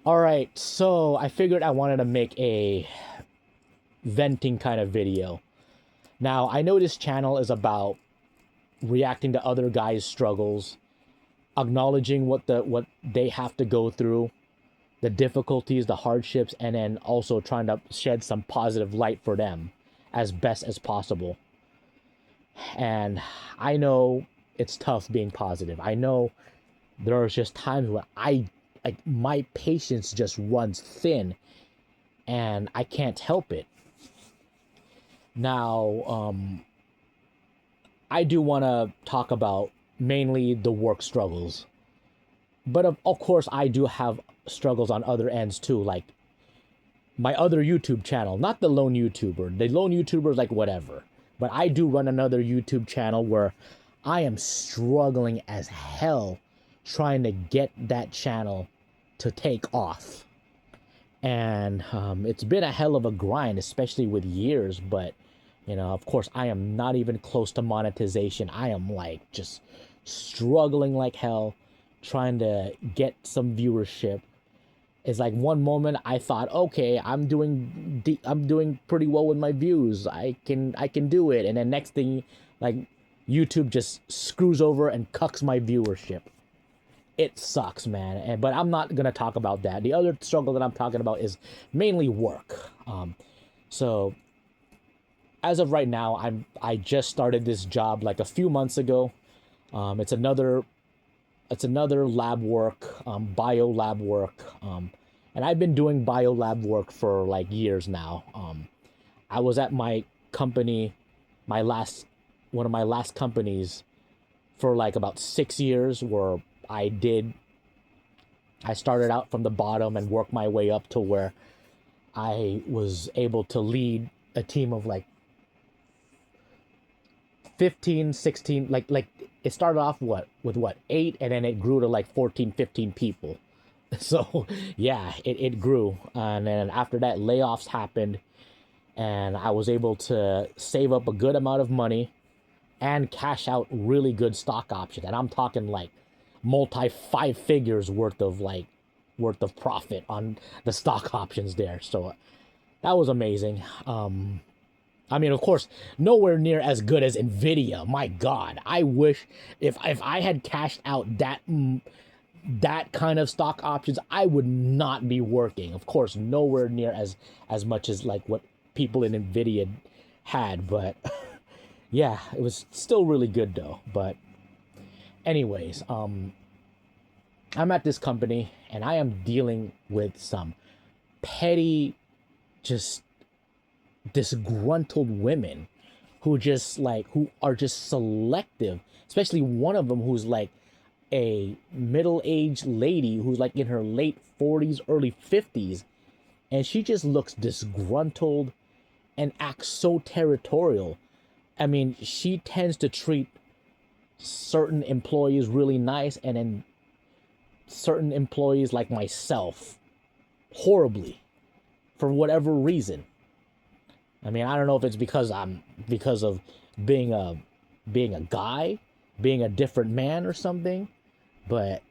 All right, so I figured I wanted to make a venting kind of video. Now, I know this channel is about reacting to other guys' struggles, acknowledging what they have to go through, the difficulties, the hardships, and then also trying to shed some positive light for them as best as possible. And I know it's tough being positive. I know there are just times when I like my patience just runs thin and I can't help it. Now, I do want to talk about mainly the work struggles, but of course, I do have struggles on other ends too, like my other YouTube channel, not the lone YouTuber. The lone YouTuber is like whatever, but I do run another YouTube channel where I am struggling as hell trying to get that channel to take off. And it's been a hell of a grind, especially with years. But of course, I am not even close to monetization. I am like just struggling like hell, trying to get some viewership. It's like one moment I thought, okay, I'm doing pretty well with my views. I can do it, and then next thing, like YouTube just screws over and cucks my viewership. It sucks, man. But I'm not gonna talk about that. The other struggle that I'm talking about is mainly work. So as of right now, I just started this job like a few months ago. It's another lab work, bio lab work, and I've been doing bio lab work for like years now. I was at my company, my last one of my last companies for like about 6 years, where I started out from the bottom and worked my way up to where I was able to lead a team of like 15, 16, like it started off with 8, and then it grew to like 14, 15 people. So yeah, it grew. And then after that, layoffs happened, and I was able to save up a good amount of money and cash out really good stock options. And I'm talking like multi 5 figures worth of profit on the stock options there. So that was amazing. I mean, of course, nowhere near as good as Nvidia. My God, I wish if I had cashed out that kind of stock options, I would not be working. Of course, nowhere near as much as like what people in Nvidia had, but yeah, it was still really good though. But anyways, I'm at this company and I am dealing with some petty, just disgruntled women who are just selective, especially one of them who's like a middle-aged lady who's like in her late 40s, early 50s, and she just looks disgruntled and acts so territorial. I mean, she tends to treat certain employees really nice, and then certain employees like myself horribly for whatever reason. I mean, I don't know if it's because of being a guy, being a different man or something, but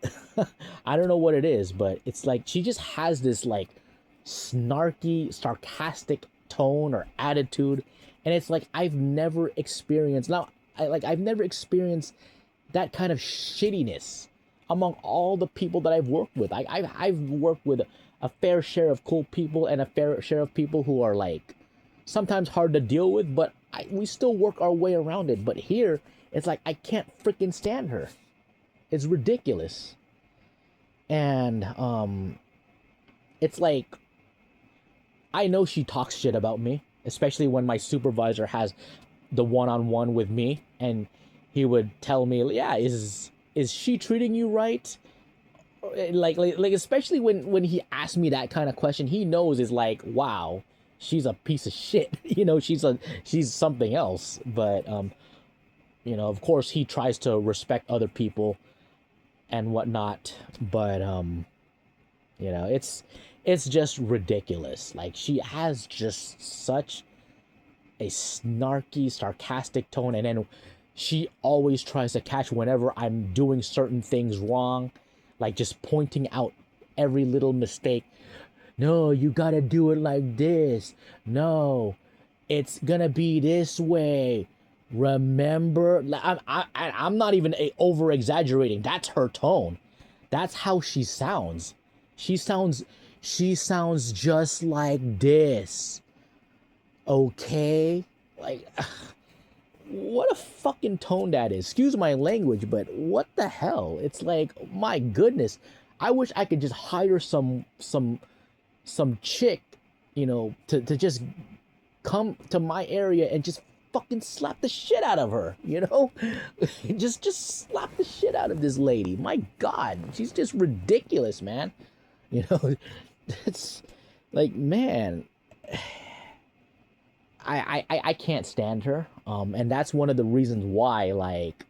I don't know what it is, but it's like she just has this like snarky, sarcastic tone or attitude, and it's like I've never experienced. Now, I've never experienced that kind of shittiness among all the people that I've worked with. I've worked with a fair share of cool people and a fair share of people who are like sometimes hard to deal with, but we still work our way around it. But here, it's like I can't freaking stand her. It's ridiculous. And it's like I know she talks shit about me, especially when my supervisor has the one-on-one with me, and he would tell me, "Yeah, is she treating you right?" Like especially when he asked me that kind of question, he knows is like, wow, she's a piece of shit. She's something else. But of course he tries to respect other people and whatnot. But it's just ridiculous. Like she has just such a snarky, sarcastic tone, and then she always tries to catch whenever I'm doing certain things wrong, like just pointing out every little mistake. No, you gotta do it like this. No, it's gonna be this way. Remember, I'm not even over exaggerating. That's her tone. That's how she sounds. She sounds she sounds just like this. Okay? Like what a fucking tone that is. Excuse my language, but what the hell? It's like, my goodness. I wish I could just hire some chick, to just come to my area and just fucking slap the shit out of her, just slap the shit out of this lady. My God, she's just ridiculous, man. You know, it's like, man, I can't stand her. And that's one of the reasons why, like,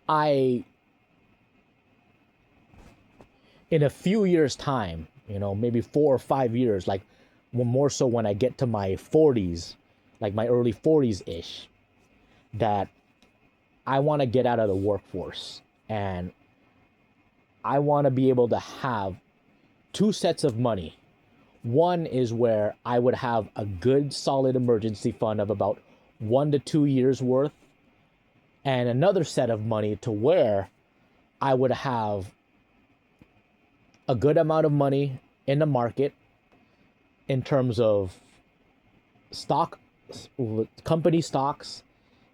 I, in a few years time, maybe 4 or 5 years, like, more so when I get to my 40s, like my early 40s ish, that I want to get out of the workforce, and I want to be able to have two sets of money. One is where I would have a good solid emergency fund of about 1 to 2 years worth, and another set of money to where I would have a good amount of money in the market in terms of stock, company stocks,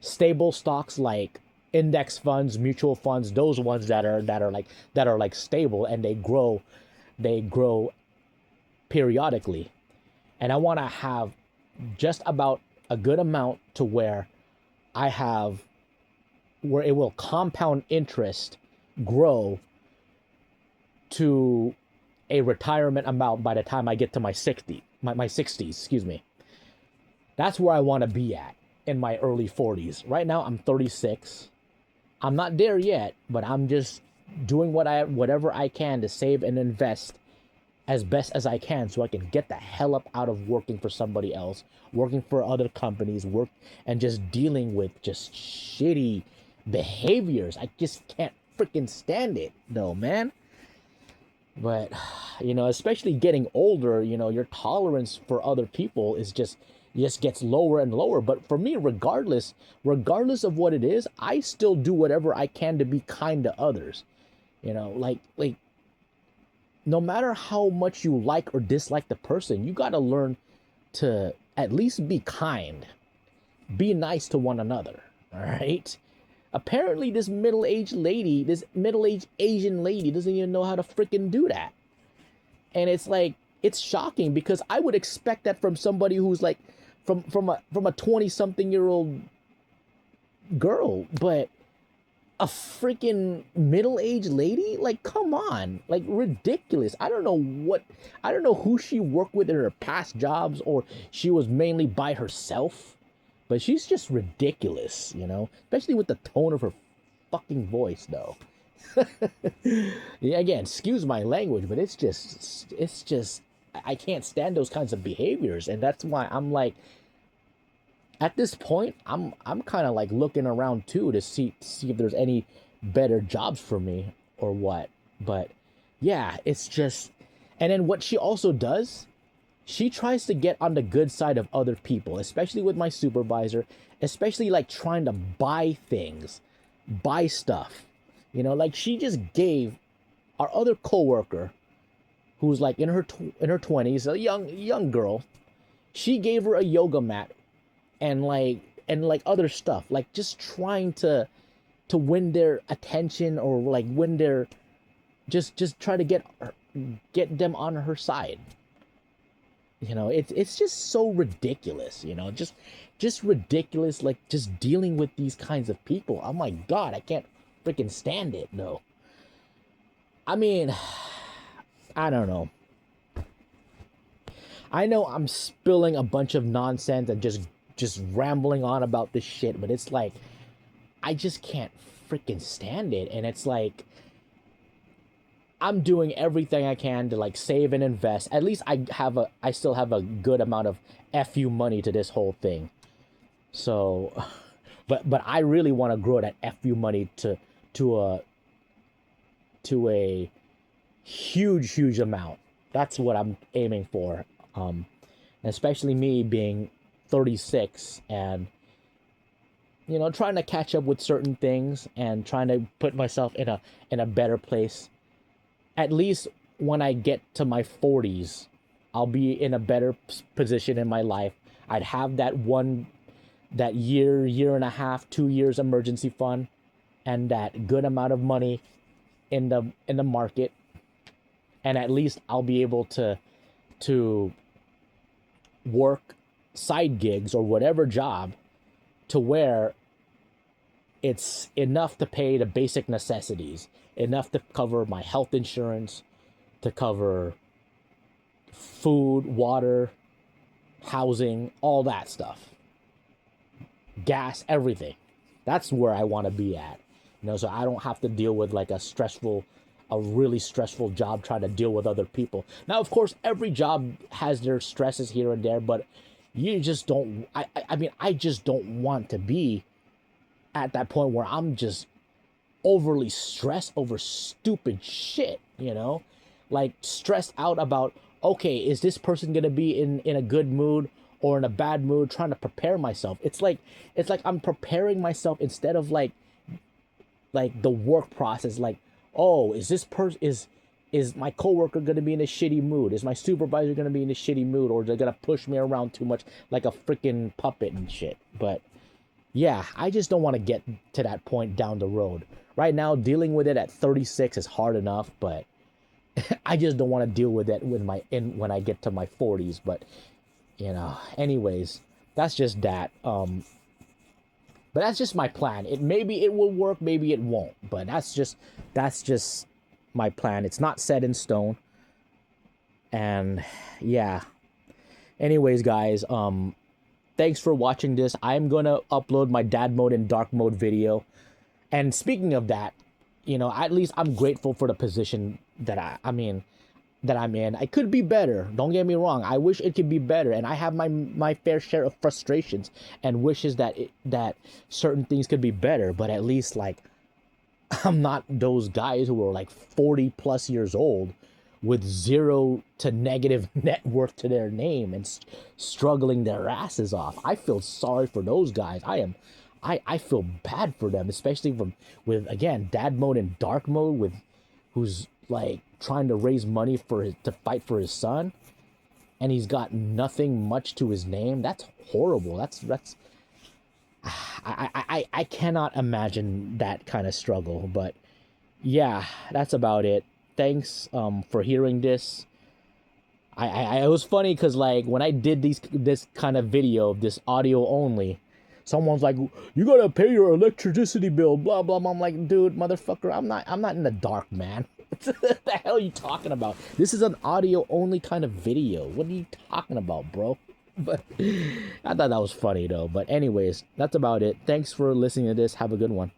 stable stocks like index funds, mutual funds, those ones that are like stable, and they grow periodically. And I want to have just about a good amount to where where it will compound interest grow to a retirement amount by the time I get to my 60s, excuse me. That's where I want to be at in my early 40s. Right now I'm 36. I'm not there yet, but I'm just doing whatever I can to save and invest as best as I can so I can get the hell up out of working for somebody else, working for other companies, and just dealing with just shitty behaviors. I just can't freaking stand it though, man. But, especially getting older, your tolerance for other people is just gets lower and lower. But for me, regardless of what it is, I still do whatever I can to be kind to others. Like no matter how much you like or dislike the person, you got to learn to at least be kind, be nice to one another. All right. Apparently, this middle-aged Asian lady doesn't even know how to freaking do that. And it's like, it's shocking because I would expect that from somebody who's like, from a 20-something-year-old girl, but a freaking middle-aged lady? Like, come on. Like, ridiculous. I don't know who she worked with in her past jobs, or she was mainly by herself. But she's just ridiculous, especially with the tone of her fucking voice, though. Yeah, again, excuse my language, but it's just, I can't stand those kinds of behaviors. And that's why I'm like, at this point, I'm kind of like looking around too to see if there's any better jobs for me or what. But yeah, it's just, and then what she also does, she tries to get on the good side of other people, especially with my supervisor, especially like trying to buy things, buy stuff. Like she just gave our other coworker, who's like in her 20s, a young girl, she gave her a yoga mat and like other stuff, like just trying to win their attention, or like win their just try to get them on her side. It's just so ridiculous, just ridiculous, like just dealing with these kinds of people. Oh my God, I can't freaking stand it, though. I mean, I don't know. I know I'm spilling a bunch of nonsense and just rambling on about this shit, but it's like, I just can't freaking stand it. And it's like, I'm doing everything I can to like save and invest. At least I still have a good amount of FU money to this whole thing. So, but I really want to grow that FU money to a huge amount. That's what I'm aiming for. Especially me being 36 and trying to catch up with certain things and trying to put myself in a better place. At least when I get to my 40s, I'll be in a better position in my life. I'd have that year and a half, 2 years emergency fund, and that good amount of money in the market, and at least I'll be able to work side gigs or whatever job to where it's enough to pay the basic necessities, enough to cover my health insurance, to cover food, water, housing, all that stuff, gas, everything. That's where I want to be at, so I don't have to deal with like a really stressful job trying to deal with other people. Now, of course, every job has their stresses here and there, but you just don't, I mean, I just don't want to be at that point where I'm just overly stressed over stupid shit, like stressed out about, okay, is this person going to be in a good mood or in a bad mood, trying to prepare myself. It's like I'm preparing myself instead of like the work process. Like, oh, is this person, is my coworker going to be in a shitty mood? Is my supervisor going to be in a shitty mood? Or they're going to push me around too much like a freaking puppet and shit? But yeah, I just don't want to get to that point down the road. Right now, dealing with it at 36 is hard enough, but I just don't want to deal with it when I get to my 40s. But anyways, that's just that. But that's just my plan. Maybe it will work, maybe it won't. But that's just my plan. It's not set in stone. And yeah. Anyways, guys, thanks for watching this. I'm gonna upload my dad mode and dark mode video. And speaking of that, at least I'm grateful for the position that I'm in. I could be better. Don't get me wrong. I wish it could be better, and I have my fair share of frustrations and wishes that certain things could be better. But at least like I'm not those guys who are like 40 plus years old with zero to negative net worth to their name and struggling their asses off. I feel sorry for those guys. I feel bad for them, especially with again dad mode and dark mode with who's like trying to raise money to fight for his son, and he's got nothing much to his name. That's horrible. That's I cannot imagine that kind of struggle. But yeah, that's about it. Thanks for hearing this. It was funny because like when I did this kind of video, this audio only, someone's like, you gotta pay your electricity bill, blah blah blah. I'm like, dude, motherfucker, I'm not in the dark, man. What the hell are you talking about? This is an audio only kind of video. What are you talking about, bro? But I thought that was funny though. But anyways, that's about it. Thanks for listening to this. Have a good one.